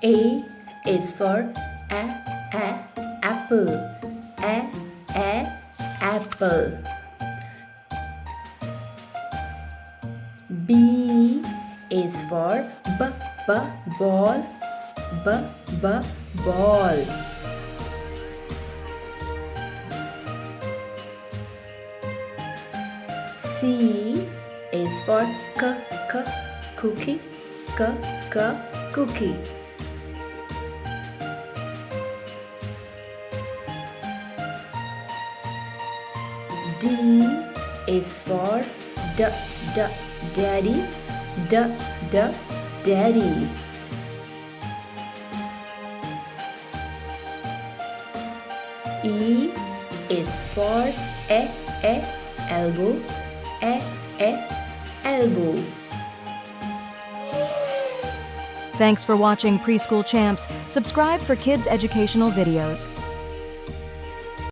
A is for apple. Apple. B is for ball. Ball. C is for cookie. Cookie. D is for daddy. Daddy. E is for elbow. Elbow. Thanks for watching Preschool Champs. Subscribe for kids' educational videos.